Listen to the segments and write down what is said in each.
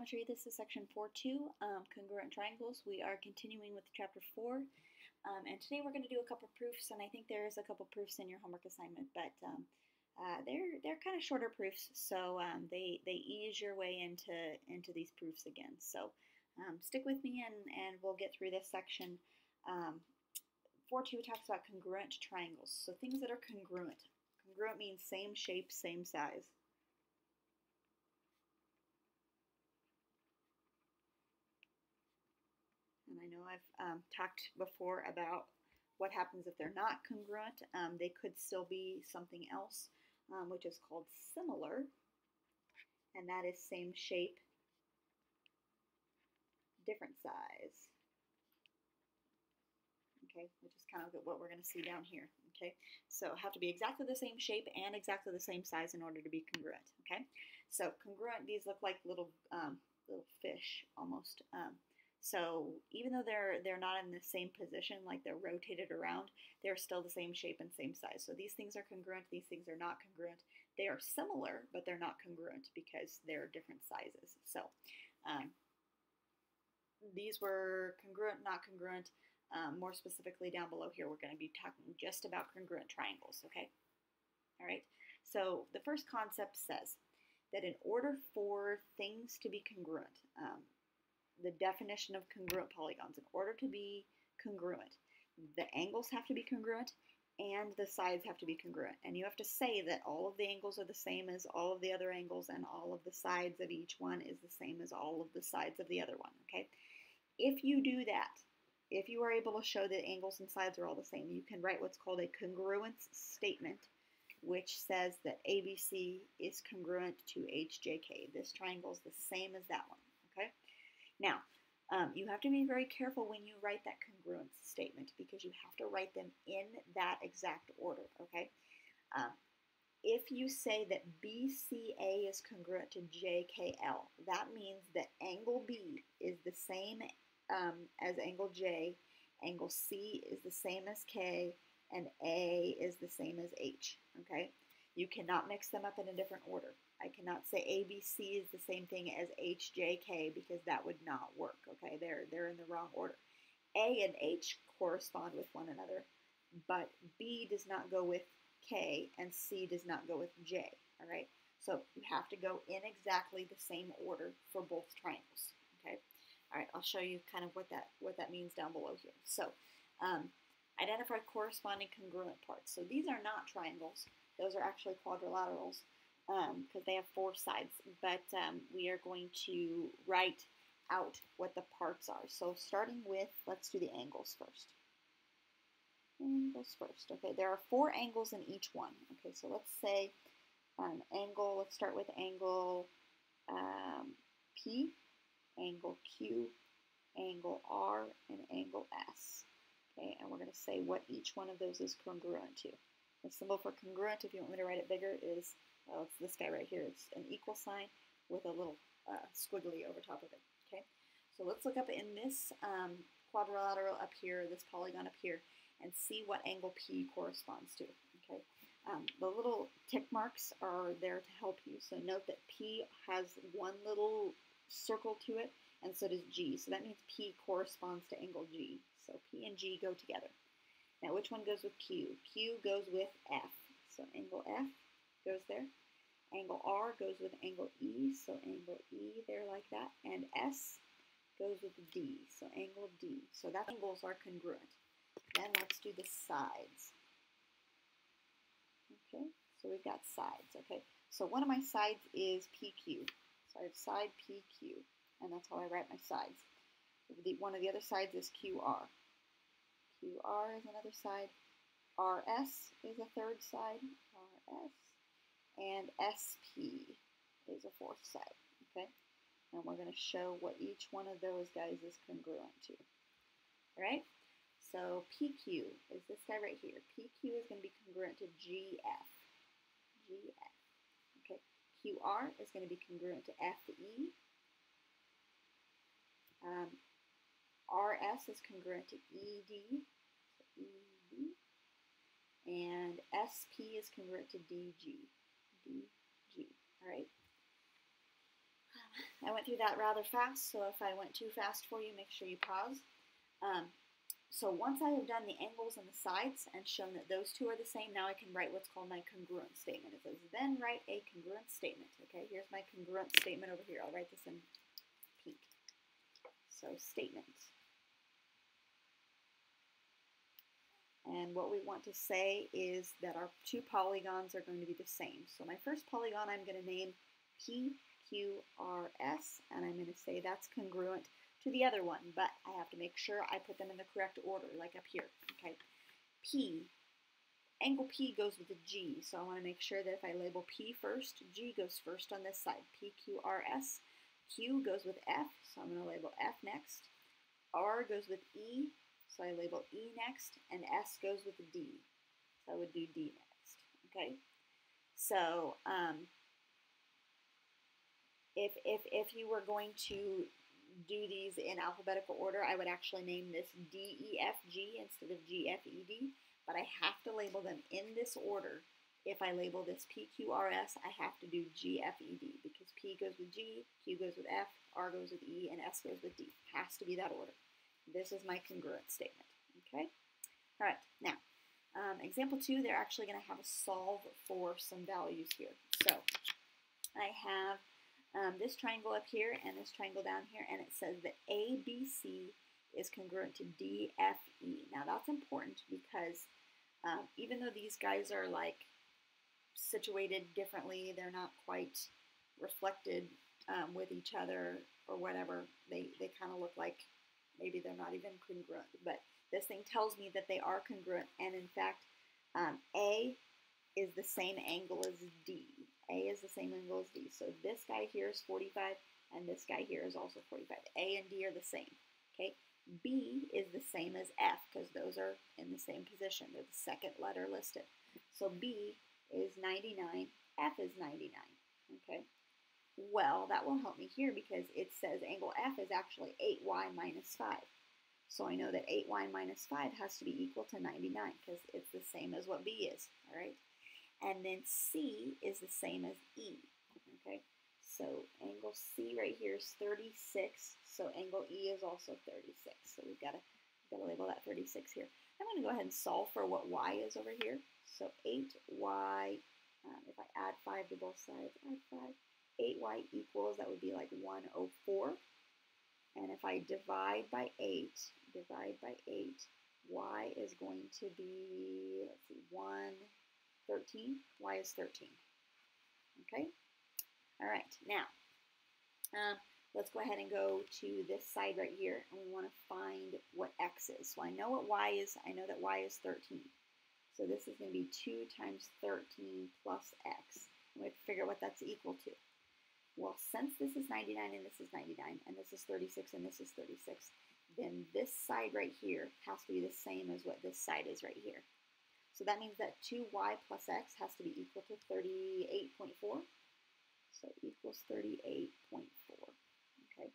Geometry. This is section 4.2, congruent triangles. We are continuing with chapter 4, and today we're going to do a couple proofs, and I think there's a couple proofs in your homework assignment, but they're kind of shorter proofs, so they ease your way into these proofs again. So stick with me, and we'll get through this section. 4.2 talks about congruent triangles, so things that are congruent. Congruent means same shape, same size. And I know I've talked before about what happens if they're not congruent. They could still be something else, which is called similar, and that is same shape, different size. Okay, which is kind of what we're going to see down here. Okay, so have to be exactly the same shape and exactly the same size in order to be congruent. Okay, so congruent, these look like little fish almost. So even though they're not in the same position, like they're rotated around, they're still the same shape and same size. So these things are congruent, these things are not congruent. They are similar, but they're not congruent because they're different sizes. So these were congruent, not congruent. More specifically down below here, we're going to be talking just about congruent triangles, okay? All right, so the first concept says that in order for things to be congruent, the definition of congruent polygons, in order to be congruent, the angles have to be congruent and the sides have to be congruent. And you have to say that all of the angles are the same as all of the other angles and all of the sides of each one is the same as all of the sides of the other one, okay? If you do that, if you are able to show that angles and sides are all the same, you can write what's called a congruence statement, which says that ABC is congruent to HJK. This triangle is the same as that one, okay? Now, you have to be very careful when you write that congruence statement because you have to write them in that exact order, okay? If you say that BCA is congruent to JKL, that means that angle B is the same as angle J, angle C is the same as K, and A is the same as H, okay? You cannot mix them up in a different order. I cannot say ABC is the same thing as HJK because that would not work, okay? They're in the wrong order. A and H correspond with one another, but B does not go with K and C does not go with J, all right? So you have to go in exactly the same order for both triangles, okay? All right, I'll show you kind of what that means down below here. So identify corresponding congruent parts. So these are not triangles. Those are actually quadrilaterals because they have 4 sides, but we are going to write out what the parts are. So starting with, let's do the angles first. Angles first. Okay, there are 4 angles in each one. Okay, so let's say angle, let's start with angle P, angle Q, angle R, and angle S. Okay, and we're going to say what each one of those is congruent to. The symbol for congruent, if you want me to write it bigger, is, well, it's this guy right here. It's an equal sign with a little squiggly over top of it. Okay, so let's look up in this quadrilateral up here, this polygon up here, and see what angle P corresponds to. Okay, the little tick marks are there to help you. So note that P has one little circle to it, and so does G. So that means P corresponds to angle G. So P and G go together. Now, which one goes with Q? Q goes with F. So angle F goes there. Angle R goes with angle E. So angle E there like that. And S goes with D. So angle D. So that angles are congruent. Then let's do the sides. Okay, so we've got sides. Okay, so one of my sides is PQ. So I have side PQ, and that's how I write my sides. One of the other sides is QR. QR is another side. RS is a third side. RS. And SP is a 4th side. Okay? And we're going to show what each one of those guys is congruent to. All right? So PQ is this guy right here. PQ is going to be congruent to GF. GF. Okay? QR is going to be congruent to FE. RS is congruent to ED, so ED, and SP is congruent to DG, DG, all right? I went through that rather fast, so if I went too fast for you, make sure you pause. So once I have done the angles and the sides and shown that those two are the same, now I can write what's called my congruent statement. It says, then write a congruent statement. Okay, here's my congruent statement over here. I'll write this in pink. So statement. And what we want to say is that our two polygons are going to be the same. So my first polygon I'm going to name PQRS, and I'm going to say that's congruent to the other one, but I have to make sure I put them in the correct order, like up here. Okay, angle P goes with a G, so I want to make sure that if I label P first, G goes first on this side. PQRS. Q goes with F, so I'm going to label F next. R goes with E, so I label E next, and S goes with D, so I would do D next. Okay, so if you were going to do these in alphabetical order, I would actually name this DEFG instead of GFED, but I have to label them in this order. If I label this PQRS, I have to do GFED because P goes with G, Q goes with F, R goes with E, and S goes with D. Has to be that order. This is my congruent statement. Okay? All right, now, example 2, they're actually going to have a solve for some values here. So I have this triangle up here and this triangle down here, and it says that ABC is congruent to DFE. Now that's important because even though these guys are like situated differently, they're not quite reflected with each other or whatever, they kind of look like maybe they're not even congruent, but this thing tells me that they are congruent, and in fact A is the same angle as D. A is the same angle as D. So this guy here is 45, and this guy here is also 45. A and D are the same. Okay. B is the same as F because those are in the same position. They're the second letter listed. So B is 99. F is 99. Okay. Well, that will help me here because it says angle F is actually 8y minus 5. So I know that 8y minus 5 has to be equal to 99 because it's the same as what B is. All right. And then C is the same as E, okay? So angle C right here is 36, so angle E is also 36. So we've got to label that 36 here. I'm going to go ahead and solve for what y is over here. So 8y, if I add 5 to both sides, add 5, 8y equals, that would be like 104. And if I divide by 8, y is going to be, let's see, 13. Y is 13. Okay? All right. Now, let's go ahead and go to this side right here, and we want to find what x is. So I know what y is. I know that y is 13. So this is going to be 2 times 13 plus x. We have to figure out what that's equal to. Well, since this is 99 and this is 99, and this is 36 and this is 36, then this side right here has to be the same as what this side is right here. So that means that 2y plus x has to be equal to 38.4. So equals 38.4. Okay.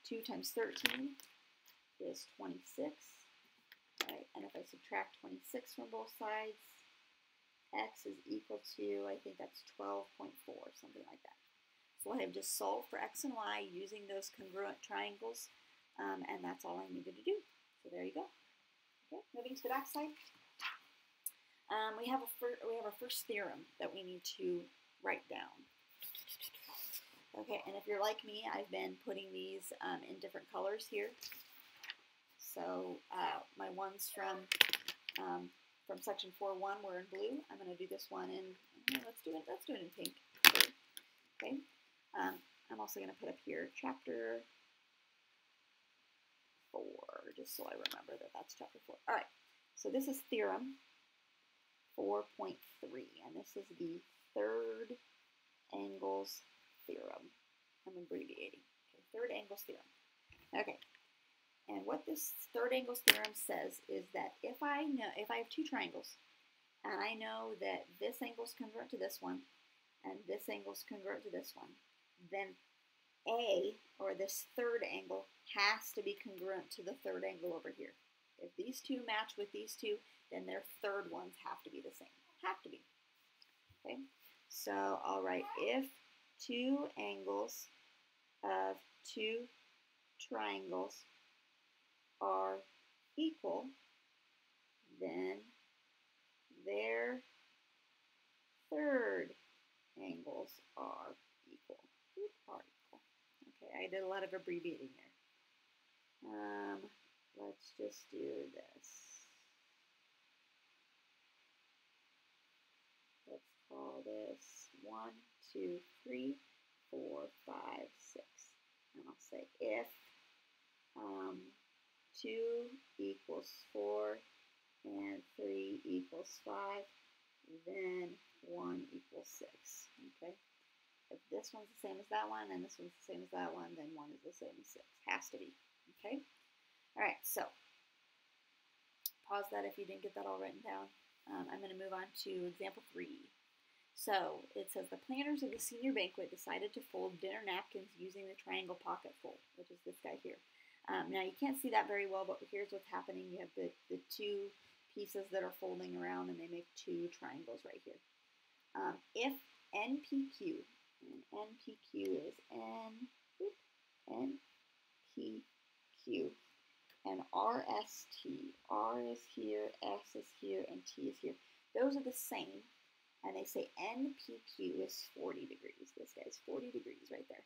2 times 13 is 26. Right? And if I subtract 26 from both sides, x is equal to, I think that's 12.4, something like that. So I have just solved for x and y using those congruent triangles, and that's all I needed to do. So there you go. Okay, moving to the back side. We have our first theorem that we need to write down. Okay, and if you're like me, I've been putting these in different colors here. So my ones from section 4.1 were in blue. I'm going to do this one in, let's do it in pink. Okay. I'm also going to put up here chapter 4, just so I remember that that's chapter 4. All right. So this is theorem 4.3, and this is the third angles theorem. I'm abbreviating. Okay, third angles theorem. Okay. And what this third angles theorem says is that if I have two triangles, and I know that this angle is congruent to this one, and this angle is congruent to this one, then A, or this third angle, has to be congruent to the third angle over here. If these two match with these two, then their third ones have to be the same. Have to be. Okay? So I'll write if two angles of two triangles are equal, then their third angles are equal. Okay, I did a lot of abbreviating there. Let's just do this. Let's call this 1, 2, 3, 4, 5, 6. And I'll say if 2 equals 4 and 3 equals 5, then 1 equals 6. Okay. If this one's the same as that one and this one's the same as that one, then 1 is the same as 6. Has to be. Okay. All right. So pause that if you didn't get that all written down. I'm going to move on to example 3. So it says the planners of the senior banquet decided to fold dinner napkins using the triangle pocket fold, which is this guy here. Now you can't see that very well, but here's what's happening. You have the two pieces that are folding around and they make two triangles right here. If NPQ, and NPQ is NPQ, and RST, R is here, S is here, and T is here. Those are the same, and they say NPQ is 40 degrees. This guy's 40 degrees right there.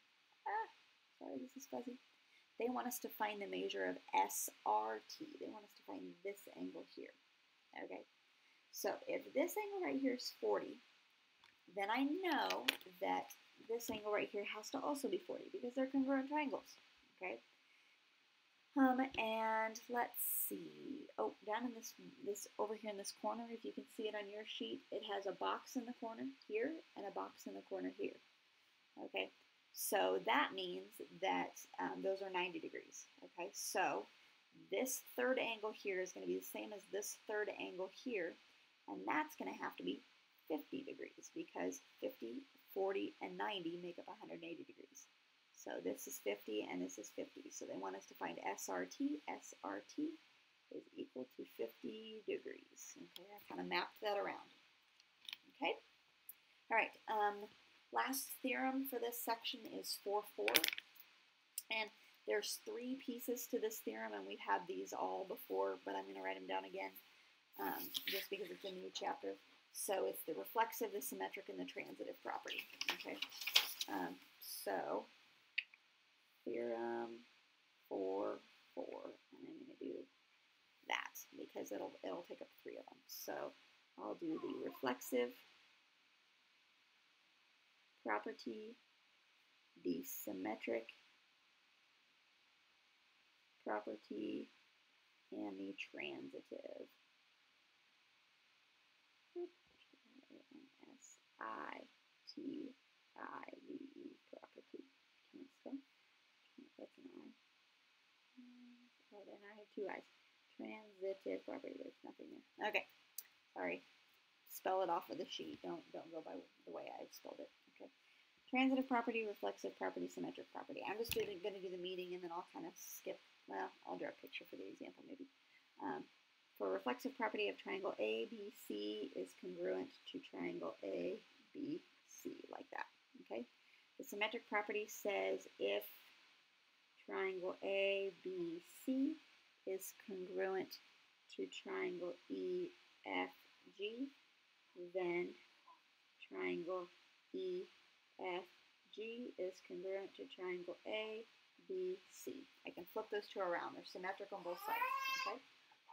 Sorry, this is fuzzy. They want us to find the measure of SRT. They want us to find this angle here. Okay, so if this angle right here is 40, then I know that this angle right here has to also be 40 because they're congruent triangles. Okay. And let's see. Oh, down in this over here in this corner, if you can see it on your sheet, it has a box in the corner here and a box in the corner here. Okay, so that means that those are 90 degrees. Okay, so this third angle here is going to be the same as this third angle here, and that's going to have to be 50 degrees because 50, 40, and 90 make up 180 degrees. So this is 50 and this is 50. So they want us to find SRT. SRT is equal to 50 degrees. Okay, I kind of mapped that around. Okay. All right. Last theorem for this section is 4-4. And there's 3 pieces to this theorem, and we've had these all before, but I'm going to write them down again just because it's a new chapter. So it's the reflexive, the symmetric, and the transitive property. Okay. So theorem 4-4, and I'm going to do that because it'll take up 3 of them. So I'll do the reflexive property, the symmetric property, and the transitive. S-I-T-I-V-E property. Can't spell. That's an I. Oh, then I have 2 I's. Transitive property. There's nothing there. Okay. Sorry. Spell it off of the sheet. Don't go by the way I spelled it. Okay. Transitive property, reflexive property, symmetric property. I'm just going to do the meaning, and then I'll kind of skip. Well, I'll draw a picture for the example maybe. For reflexive property of triangle ABC is congruent to triangle ABC, like that. Okay. The symmetric property says if triangle ABC is congruent to triangle EFG, then triangle EFG is congruent to triangle ABC. I can flip those 2 around. They're symmetric on both sides. Okay.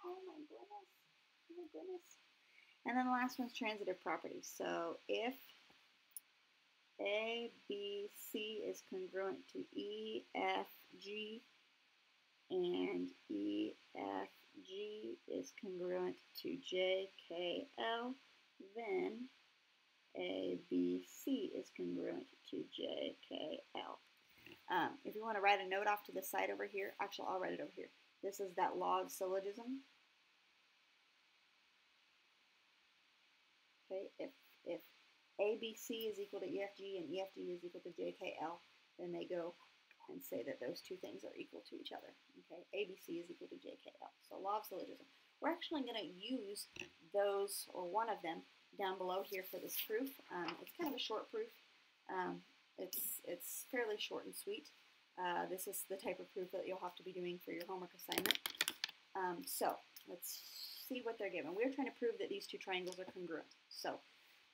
Oh my goodness. Oh my goodness. And then the last one's transitive property. So if ABC is congruent to EFG and EFG is congruent to JKL, then ABC is congruent to JKL. If you want to write a note off to the side over here, actually I'll write it over here. This is that law of syllogism. Okay, if ABC is equal to EFG and EFG is equal to JKL, then they go and say that those 2 things are equal to each other. Okay, ABC is equal to JKL. So law of syllogism. We're actually going to use those, or one of them, down below here for this proof. It's kind of a short proof. It's fairly short and sweet. This is the type of proof that you'll have to be doing for your homework assignment. So let's see what they're given. We're trying to prove that these two triangles are congruent. So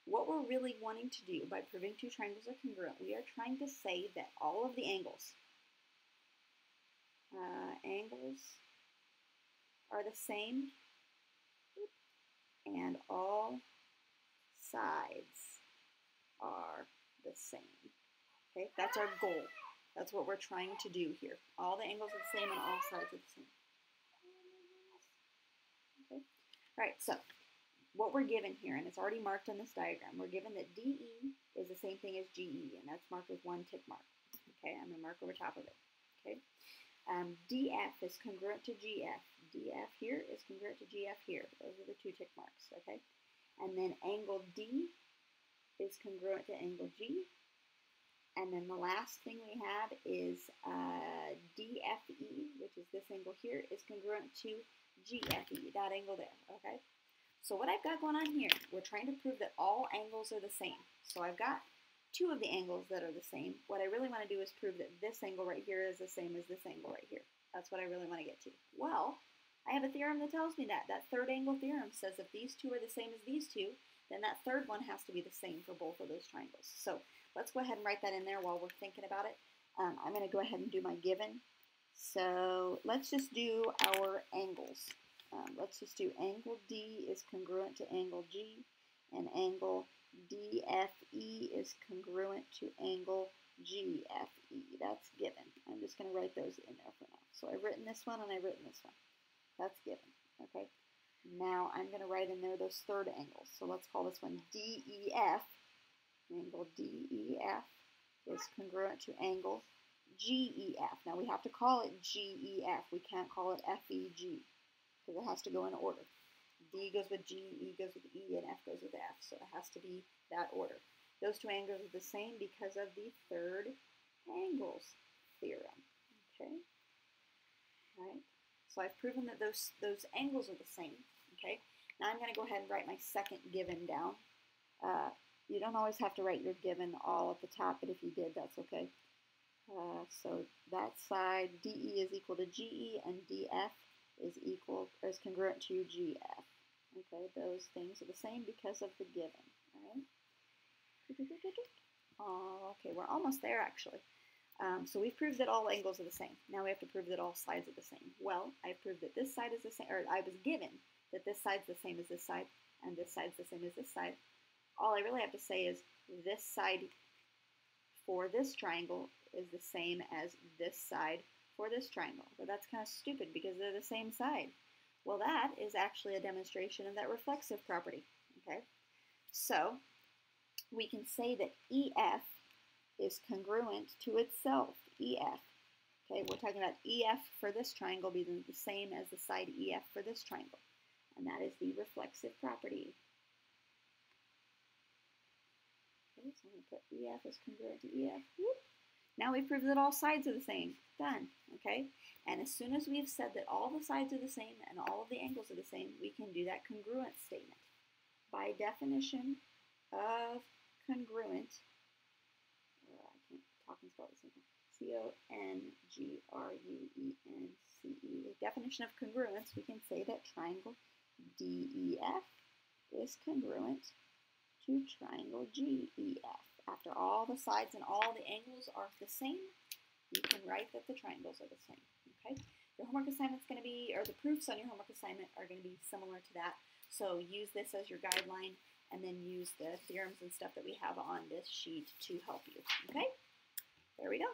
what we're really wanting to do by proving two triangles are congruent, we are trying to say that all of the angles are the same and all sides are the same. Okay, that's our goal. That's what we're trying to do here. All the angles are the same and all sides are the same. Okay. All right, so what we're given here, and it's already marked on this diagram, we're given that DE is the same thing as GE, and that's marked with one tick mark. Okay, I'm going to mark over top of it. Okay. DF is congruent to GF. DF here is congruent to GF here. Those are the two tick marks. Okay. And then angle D is congruent to angle G. And then the last thing we have is DFE, which is this angle here, is congruent to GFE, that angle there, okay? So what I've got going on here, we're trying to prove that all angles are the same. So I've got two of the angles that are the same. What I really want to do is prove that this angle right here is the same as this angle right here. That's what I really want to get to. Well, I have a theorem that tells me that. That third angle theorem says if these two are the same as these two, then that third one has to be the same for both of those triangles. So let's go ahead and write that in there while we're thinking about it. I'm going to go ahead and do my given. So let's just do our angles. Let's just do angle D is congruent to angle G, and angle DFE is congruent to angle GFE. That's given. I'm just going to write those in there for now. So I've written this one and I've written this one. That's given. Okay. Now I'm going to write in there those third angles. So let's call this one DEF. Angle DEF is congruent to angle GEF. Now we have to call it GEF. We can't call it FEG because it has to go in order. D goes with G, E goes with E, and F goes with F. So it has to be that order. Those two angles are the same because of the third angles theorem. Okay. All right. So I've proven that those angles are the same. Okay. Now I'm going to go ahead and write my second given down. You don't always have to write your given all at the top, but if you did, that's okay. So that side, DE is equal to GE, and DF is congruent to GF. Okay, those things are the same because of the given. All right. Okay, we're almost there actually. So we've proved that all angles are the same. Now we have to prove that all sides are the same. Well, I've proved that this side is the same, or I was given that this side's the same as this side, and this side's the same as this side. All I really have to say is this side for this triangle is the same as this side for this triangle. But that's kind of stupid because they're the same side. Well, that is actually a demonstration of that reflexive property. Okay, so we can say that EF is congruent to itself. EF. Okay, we're talking about EF for this triangle being the same as the side EF for this triangle. And that is the reflexive property. Okay, so I'm going to put EF is congruent to EF. Whoop. Now we've proved that all sides are the same. Done. Okay? And as soon as we've said that all the sides are the same and all of the angles are the same, we can do that congruent statement. By definition of congruent, I can't talk and spell the same thing. C-O-N-G-R-U-E-N-C-E. The definition of congruence, we can say that triangle DEF is congruent to triangle GEF. After all the sides and all the angles are the same, you can write that the triangles are the same. Okay? Your homework assignment's going to be, or the proofs on your homework assignment are going to be similar to that. So use this as your guideline, and then use the theorems and stuff that we have on this sheet to help you. Okay? There we go.